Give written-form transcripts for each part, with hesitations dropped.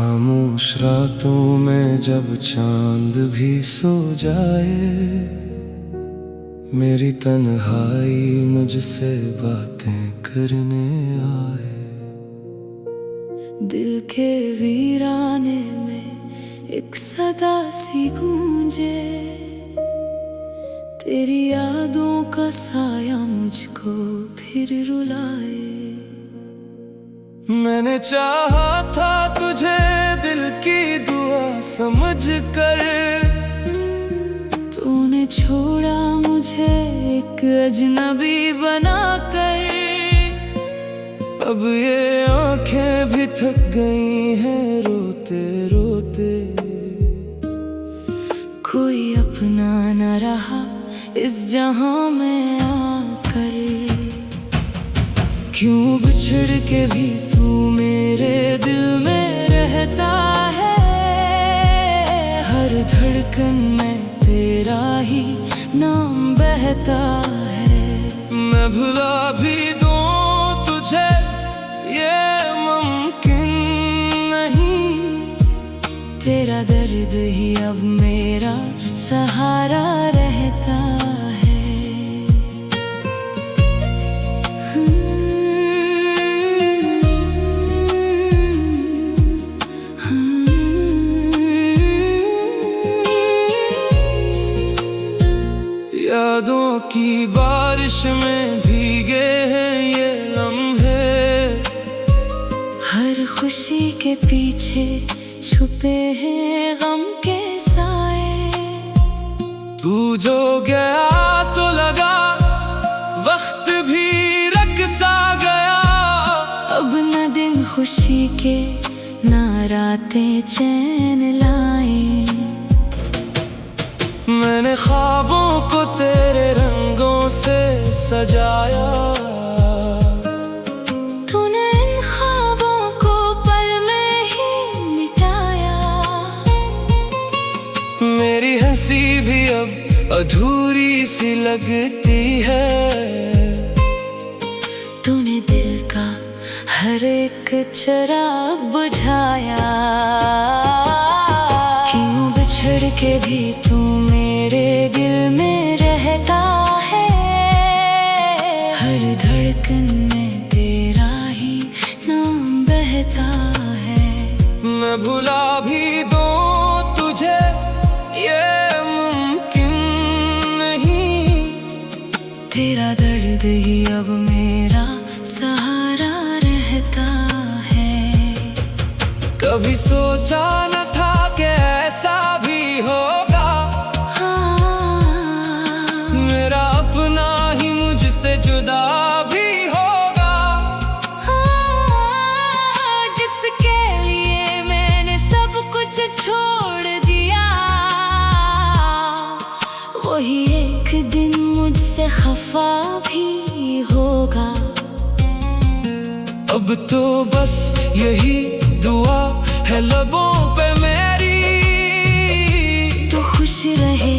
खामोश रातों में जब चांद भी सो जाए, मेरी तन्हाई मुझसे बातें करने आए। दिल के वीराने में एक सदा सी गूंजे, तेरी यादों का साया मुझको फिर रुलाए। मैंने चाहा था तुझे दिल की दुआ समझ कर, तूने छोड़ा मुझे एक अजनबी बनाकर। अब ये आंखें भी थक गई हैं रोते रोते। कोई अपना न रहा इस जहां में आकर, क्यों बिछड़ के भी तू मेरे दिल में रहता है। हर धड़कन में तेरा ही नाम बहता है। मैं भुला भी दूं तुझे ये मुमकिन नहीं, तेरा दर्द ही अब मेरा सहारा रहता है। यादों की बारिश में भीगे हैं ये लम्हे, हर खुशी के पीछे छुपे हैं गम के साए। तू जो गया तो लगा वक्त भी रख सा गया। अब न दिन खुशी के ना रातें चैन लाए। मैंने ख्वाबों को तेरे रंगों से सजाया, तूने इन ख्वाबों को पल में ही मिटाया। मेरी हंसी भी अब अधूरी सी लगती है। तूने दिल का हर एक चिराग बुझाया। क्यों बिछड़ के भी तू मेरे दिल में रहता है। हर धड़कन में तेरा ही नाम बहता है। मैं भुला भी दूं तुझे ये मुमकिन नहीं, तेरा दर्द ही अब मेरा सहारा रहता है। कभी सोचा न था कि ऐसा भी होगा। मेरा अपना ही मुझसे जुदा भी होगा। जिसके लिए मैंने सब कुछ छोड़ दिया, वही एक दिन मुझसे खफा भी होगा। अब तो बस यही दुआ है लबों पे मेरी, तू खुश रहे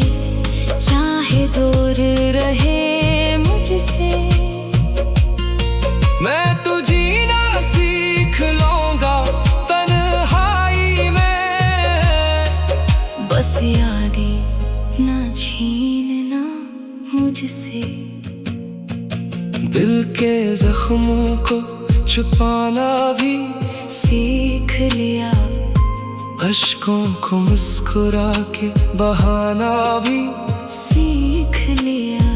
चाहे दूर रहे मुझसे। मैं तो जीना सीख लूंगा तन्हाई में। बस यादें ना छीनना मुझसे। दिल के जख्मों को छुपाना भी सीख लिया, अश्कों को मुस्कुरा के बहाना भी सीख लिया।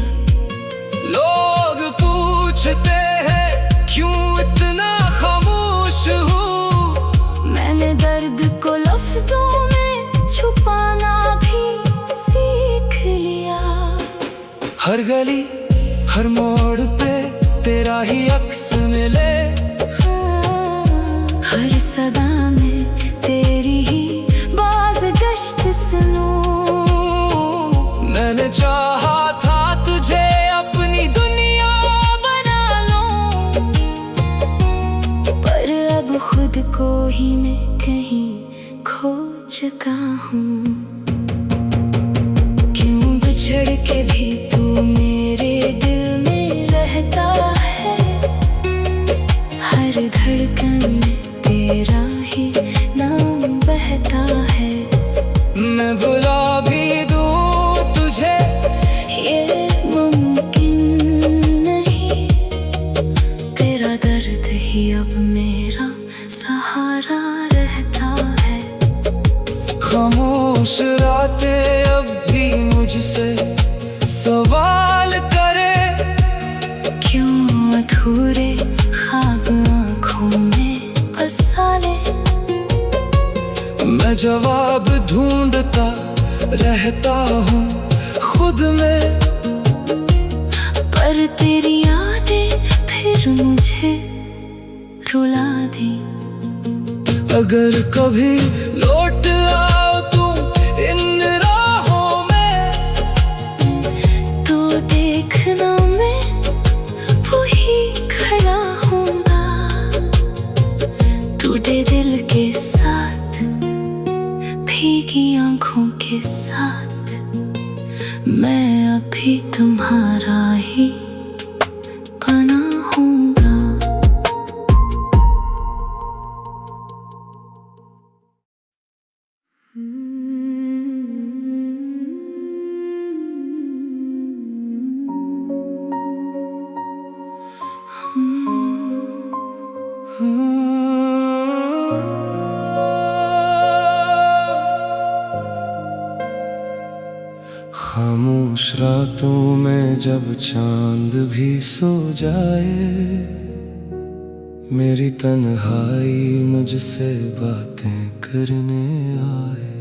लोग पूछते हैं क्यों इतना खामोश हूँ। मैंने दर्द को लफ्जों में छुपाना भी सीख लिया। हर गली हर मोड़ पे तेरा ही अक्स मिले। हर सदा में तेरी ही बाज़गश्त सुनूं। मैंने चाहा था तुझे अपनी दुनिया बना लूं, पर अब खुद को ही मैं कहीं खो चुका हूँ। क्यों बिछड़ के भी तू मेरे दिल में रहता है। हर धड़कन में तेरा ही नाम रहता है। मैं भुला भी दूँ तुझे ये मुमकिन नहीं, तेरा दर्द ही अब मेरा सहारा रहता है। खामोश रातें अब भी मुझसे सवाल करे, क्यों अधूरे ख्वाब आँखों में बसा ले। मैं जवाब ढूंढता रहता हूँ खुद में, पर तेरी यादें फिर मुझे रुला दी। अगर कभी लौट आओ तुम इन राहों में, तो देखना मैं वही खड़ा हूँगा, टूटे दिल के साथ, भीगी आँखों के साथ। मैं अभी तुम्हारा ही बना हूँगा। खामोश रातों में जब चांद भी सो जाए, मेरी तन्हाई मुझसे बातें करने आए।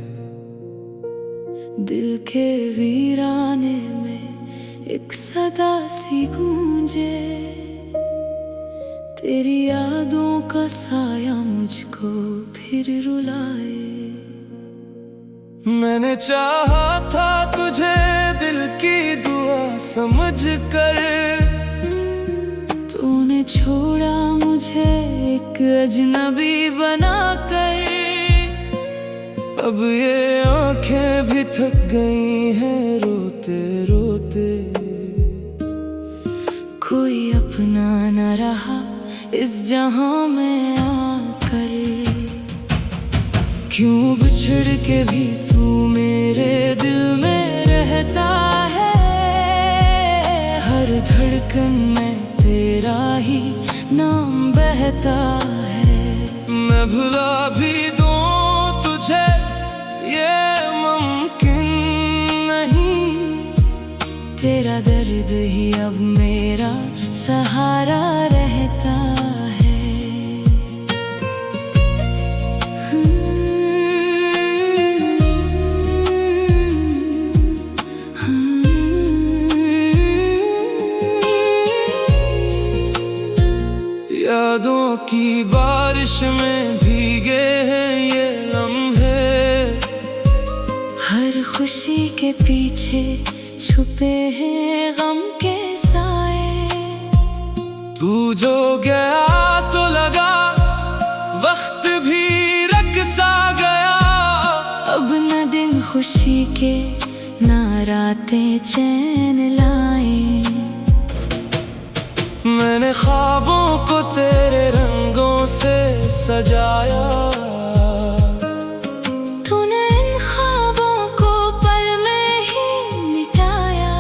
दिल के वीराने में एक सदा सी गूंजे, तेरी यादों का साया मुझको फिर रुलाए। मैंने चाहा था तुझे दिल की दुआ समझ कर, तूने छोड़ा मुझे एक अजनबी बनाकर। अब ये आंखें भी थक गई हैं रोते रोते। कोई अपना न रहा इस जहां में आकर, क्यों बिछड़ के भी तू मेरे दिल में रहता है। हर धड़कन में तेरा ही नाम बहता है। मैं भुला भी दूँ तुझे ये मुमकिन नहीं, तेरा दर्द ही अब मेरा सहारा रहता है। यादों की बारिश में भीगे हैं ये लम्हे, हर खुशी के पीछे छुपे हैं गम के साए। तू जो गया तो लगा वक्त भी रग सा गया। अब न दिन खुशी के ना रातें चैन लाए। मैंने ख्वाबों को तेरे रंगों से सजाया, तूने इन ख्वाबों को पल में ही मिटाया।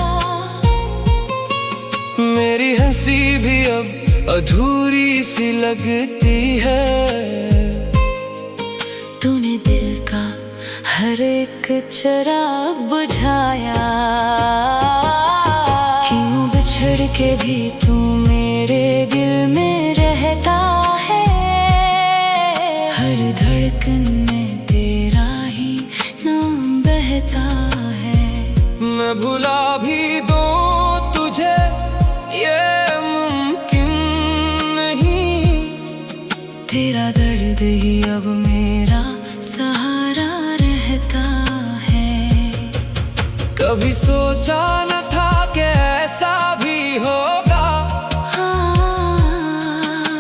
मेरी हंसी भी अब अधूरी सी लगती है। तूने दिल का हर एक चिराग बुझाया। क्यों बिछड़ के भी तू मेरे दिल में रहता है। हर धड़कन में तेरा ही नाम बहता है। मैं भुला भी दूँ तुझे ये मुमकिन नहीं, तेरा दर्द ही अब मेरा सहारा रहता है। कभी सोचा न था कि ऐसा भी होगा।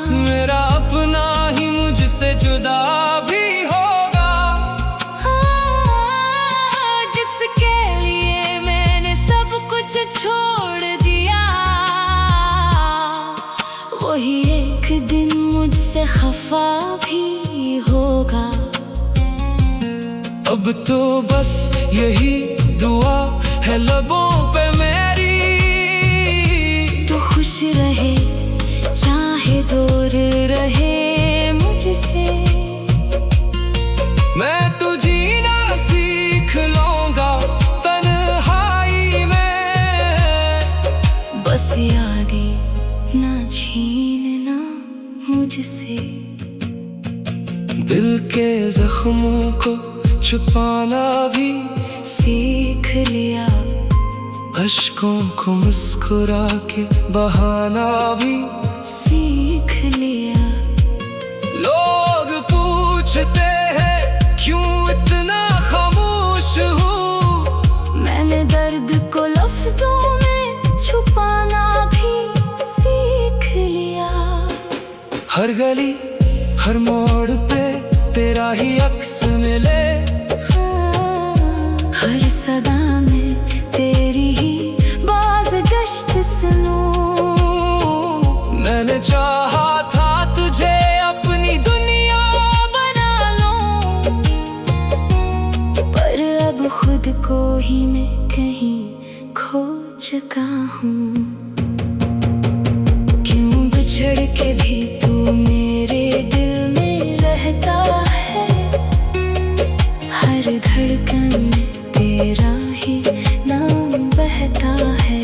मेरा अपना ही मुझसे जुदा भी होगा। जिसके लिए मैंने सब कुछ छोड़ दिया, वही एक दिन मुझसे खफा भी होगा। अब तो बस यही दुआ है लबों पे मेरी। तो खुश रहे चाहे दूर रहे मुझसे, मैं तो जीना सीख लूंगा तन्हाई में। बस यादें ना छीनना मुझसे। दिल के जख्मों को छुपाना भी सीख लिया, अश्कों को मुस्कुरा के बहाना भी सीख लिया। लोग पूछते हैं क्यों इतना खामोश हूँ, मैंने दर्द को लफ्जों में छुपाना भी सीख लिया। हर गली हर मोड़ पे तेरा ही अक्स मिले, हर सदा में तेरी ही बाज़गश्त सुनूं। मैंने चाहा था तुझे अपनी दुनिया बना लूं, पर अब खुद को ही मैं कहीं खो चुका हूँ। क्यों बिछड़ के भी तू मेरे दिल में रहता है, हर धड़कन में तेरा ही नाम बहता है।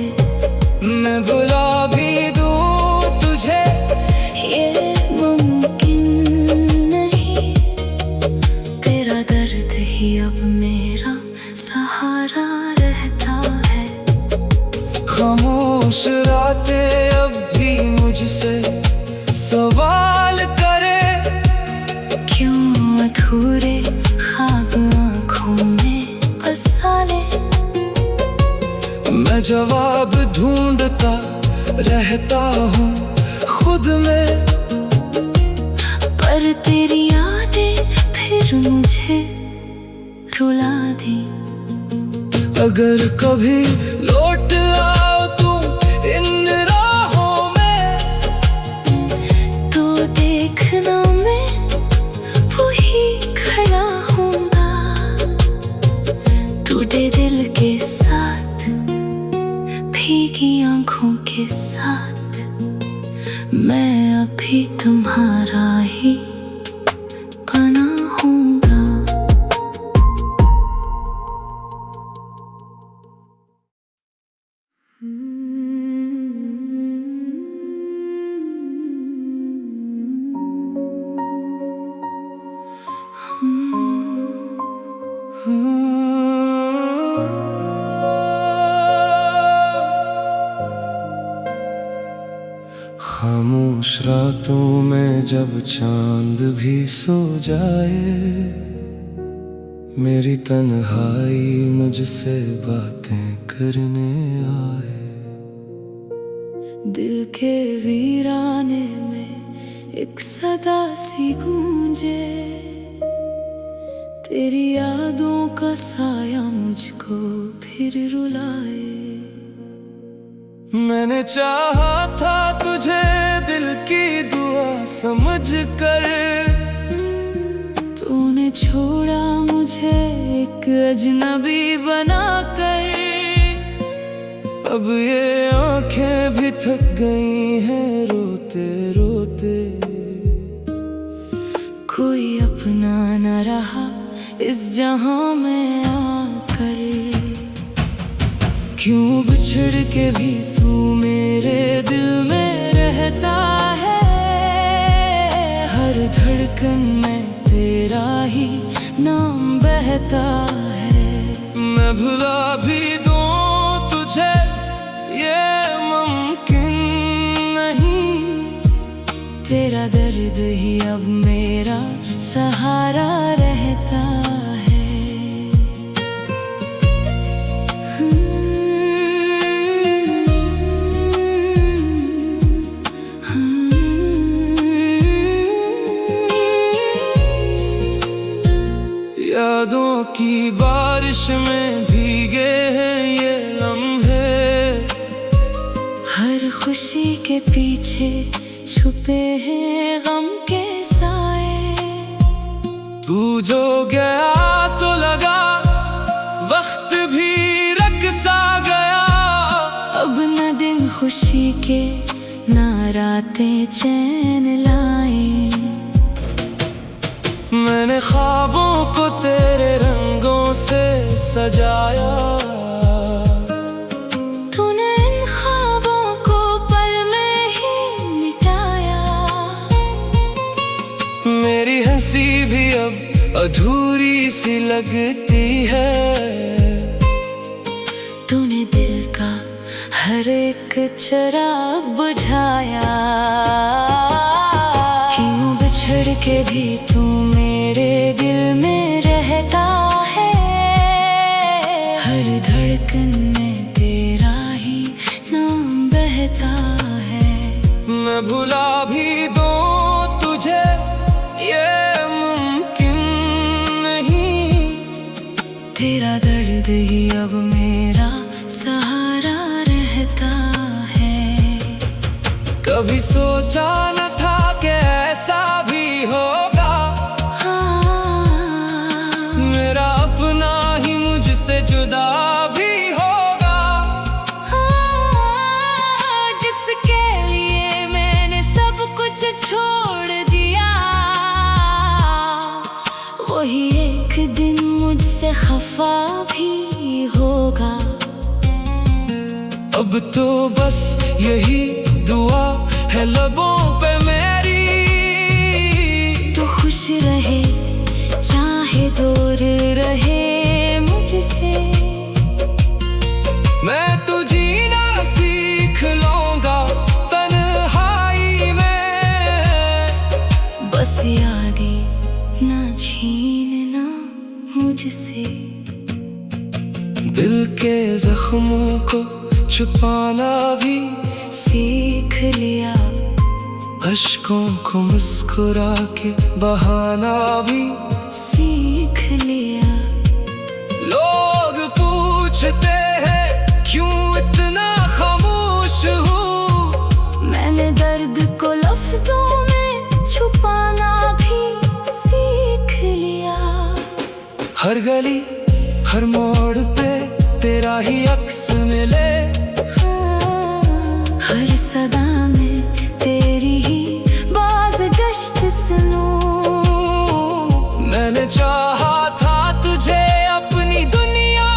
मैं भुला भी दूँ तुझे ये मुमकिन नहीं, तेरा दर्द ही अब मेरा सहारा रहता है। खामोश रातें अब भी मुझसे सवाल करे, क्यों अधूरे ख्वाब आँखों में बसा ले। मैं जवाब ढूंढता रहता हूँ खुद में, पर तेरी यादें फिर मुझे रुला दी। अगर कभी लौट आओ तुम इन राहों में, तो देखना मैं वही खड़ा हूँगा, टूटे दिल के साथ भीगी आँखों के साथ। मैं अभी तुम्हारा ही बना हूँगा। खामोश रातों में जब चांद भी सो जाए, मेरी तन्हाई मुझसे बातें करने आए। दिल के वीराने में एक सदा सी गूंजे, तेरी यादों का साया मुझको फिर रुलाए। मैंने चाहा था तुझे दिल की दुआ समझ कर, तूने छोड़ा मुझे एक अजनबी बनाकर। अब ये आंखें भी थक गई हैं रोते रोते, कोई अपना न रहा इस जहां में आकर। क्यों बिछड़ के भी तू मेरे दिल में रहता है, हर धड़कन में तेरा ही नाम बहता है। मैं भुला भी दूँ तुझे ये मुमकिन नहीं, तेरा दर्द ही अब मेरा सहारा रहता है। यादों की बारिश में भीगे हैं ये लम्हे, हर खुशी के पीछे छुपे हैं गम के साए। तू जो गया तो लगा के ना रातें चैन लाए। मैंने ख्वाबों को तेरे रंगों से सजाया, तूने इन ख्वाबों को पल में ही मिटाया। मेरी हंसी भी अब अधूरी सी लगती है, तूने दिल का हर एक चिराग बुझाया। क्यों बिछड़ के भी तू मेरे दिल में रहता है, हर धड़कन में तेरा ही नाम बहता है। मैं भुला भी दूं तुझे ये मुमकिन नहीं, तेरा दर्द ही अब मेरा सहारा रहता है। कभी सोचा न था कि ऐसा भी होगा, मेरा अपना ही मुझसे जुदा भी होगा। जिसके लिए मैंने सब कुछ छोड़ दिया, वही एक दिन मुझसे खफा भी होगा। अब तो बस यही दुआ है लबों पे मेरी, तो खुश रहे चाहे दूर रहे मुझसे। मैं तो जीना सीख लूंगा तन्हाई में, बस यादें ना छीनना मुझसे। दिल के जख्मों को छुपाना भी सीख लिया, अश्कों को मुस्कुरा के बहाना भी सीख लिया। लोग पूछते हैं क्यों इतना खामोश हूँ, मैंने दर्द को लफ्जों में छुपाना भी सीख लिया। हर गली हर मोड़ पे तेरा ही अक्स मिले, हर सदा में तेरी ही बाज़गश्त सुनूं। मैंने चाहा था तुझे अपनी दुनिया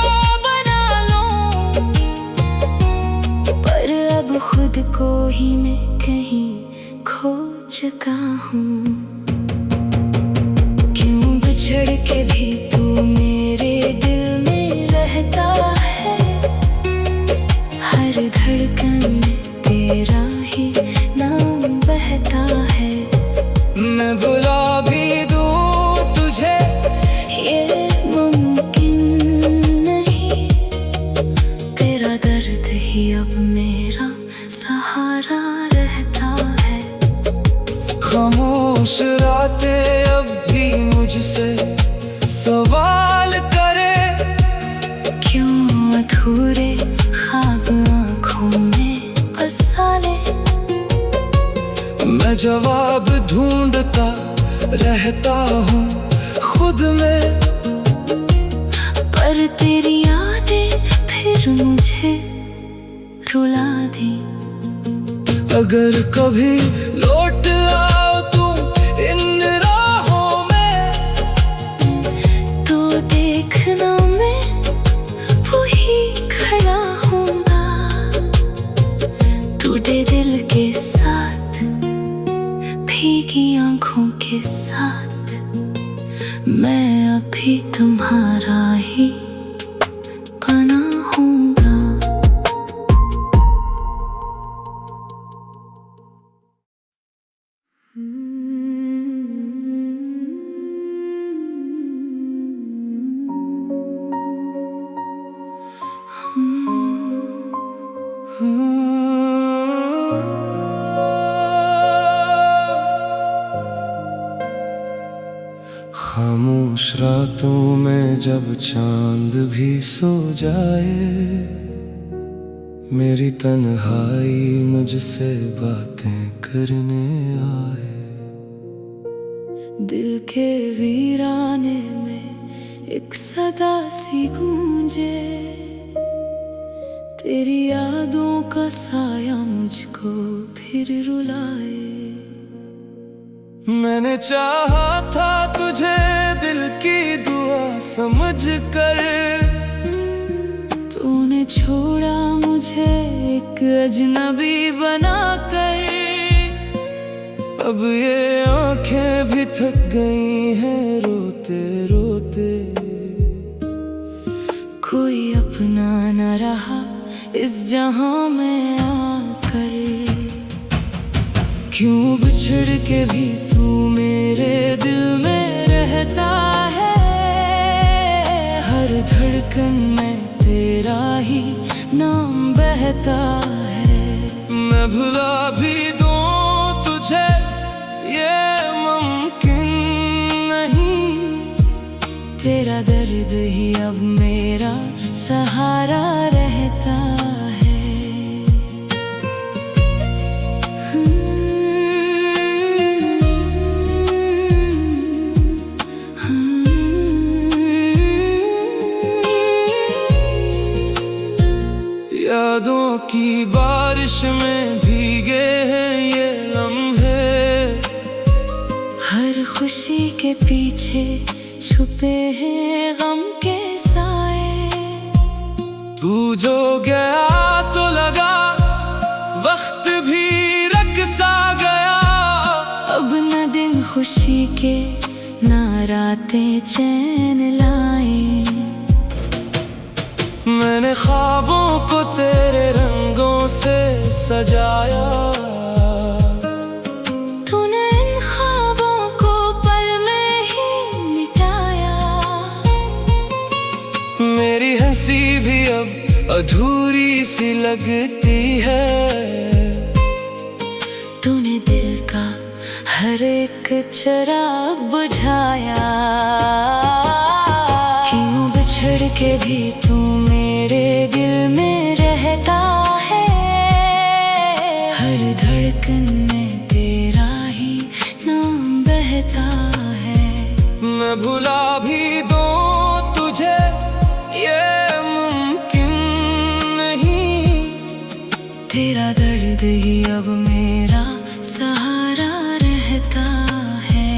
बना लूं, पर अब खुद को ही मैं कहीं खो चुका हूँ। क्यों बिछड़ के भी तू मेरे दिल में रहता है, हर धड़कन में तेरा ही नाम बहता है। मैं भुला भी दूं तुझे ये मुमकिन नहीं, तेरा दर्द ही अब मेरा सहारा रहता है। खामोश रातें अब भी मुझसे सवाल करे, क्यों अधूरे ख्वाब आँखों में बसा ले। मैं जवाब ढूंढता रहता हूँ खुद में, पर तेरी यादें फिर मुझे रुला दी। अगर कभी लौट आओ तुम इन राहों में, तो देखना मैं वही खड़ा हूँगा, टूटे दिल के साथ भीगी आँखों के साथ। मैं अभी तुम्हारा ही बना हूँगा। खामोश रातों में जब चांद भी सो जाए, मेरी तन्हाई मुझसे बातें करने आए। दिल के वीराने में एक सदा सी गूंजे, तेरी यादों का साया मुझको फिर रुलाए। मैंने चाहा था तुझे दिल की दुआ समझ कर, तूने छोड़ा मुझे एक अजनबी बनाकर। अब ये आंखें भी थक गई हैं रोते रोते। कोई अपना न रहा इस जहां में आकर। क्यों बिछड़ के भी तू मेरे दिल में रहता है, हर धड़कन में तेरा ही नाम बहता है। मैं भुला भी दूं तुझे ये मुमकिन नहीं, तेरा दर्द ही अब मेरा सहारा रहता है। यादों की बारिश में भीगे हैं ये लम्हे, हर खुशी के पीछे छुपे हैं गम के साए। तू जो गया तो लगा वक्त भी रख सा गया। अब न दिन खुशी के ना रातें चैन लाए। मैंने ख्वाबों को तेरे रंगों से सजाया, तूने इन ख्वाबों को पल में ही मिटाया। मेरी हंसी भी अब अधूरी सी लगती है। तूने दिल का हर एक चिराग बुझाया। क्यों बिछड़ के भी तू मेरे दिल में रहता है, हर धड़कन में तेरा ही नाम बहता है। मैं भुला भी दूं तुझे ये मुमकिन नहीं, तेरा दर्द ही अब मेरा सहारा रहता है।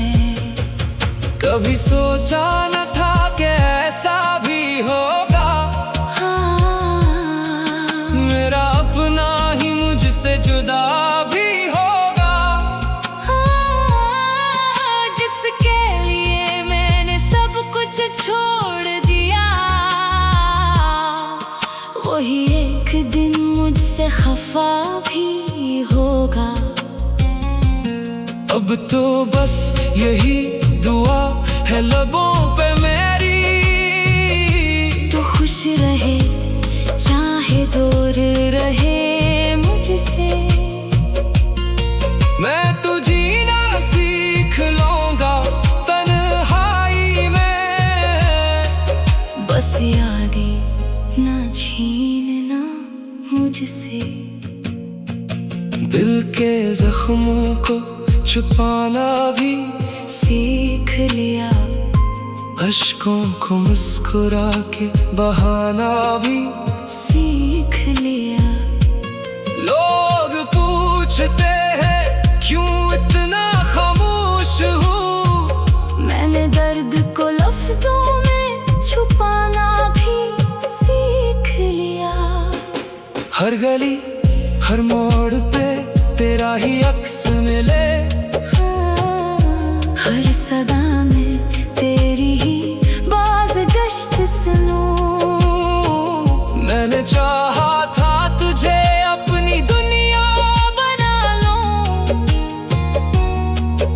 कभी सोचा न था कि ऐसा भी होगा। मेरा अपना ही मुझसे जुदा भी होगा। जिसके लिए मैंने सब कुछ छोड़ दिया, वही एक दिन मुझसे खफा भी होगा। अब तो बस यही दुआ है लबों पे मेरी, तू खुश रहे चाहे दूर रहे मुझसे। मैं तो जीना सीख लूंगा तन्हाई में। बस यादें ना छीनना मुझसे। दिल के जख्मों को छुपाना भी सीख लिया, अश्कों को मुस्कुरा के बहाना भी सीख लिया। लोग पूछते हैं क्यों इतना खामोश हूँ, मैंने दर्द को लफ्जों में छुपाना भी सीख लिया। हर गली हर मोड़ पे तेरा ही अक्स मिले, हर सदा में तेरी ही बाज़गश्त सुनूं। मैंने चाहा था तुझे अपनी दुनिया बना लूं,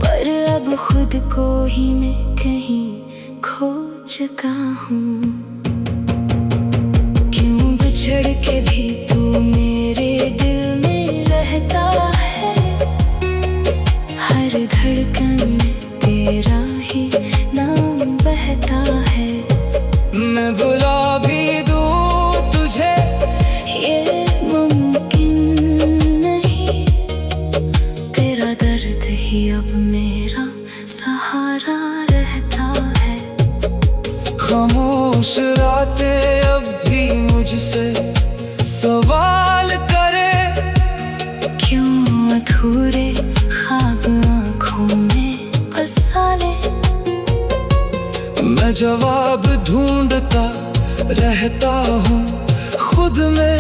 पर अब खुद को ही मैं कहीं खो चुका हूँ। क्यों बिछड़ के भी तू मेरे दिल में रहता है, हर धड़कन में तेरा ही नाम बहता है। मैं भुला भी दूं तुझे ये मुमकिन नहीं, तेरा दर्द ही अब मेरा सहारा रहता है। खामोश रातें अब भी मुझसे सवाल करे, क्यों अधूरे ख्वाब आँखों में बसा ले। मैं जवाब ढूंढता रहता हूँ खुद में,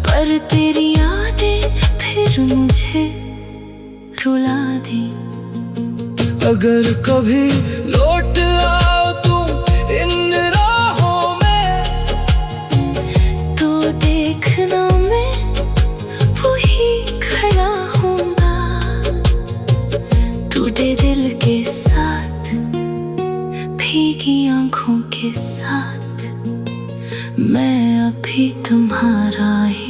पर तेरी यादें फिर मुझे रुला दी। अगर कभी लौट आओ तुम इन राहों में, तो देखना मैं वही खड़ा हूँगा, टूटे दिल के साथ, भीगी आँखों के साथ। मैं अभी तुम्हारा ही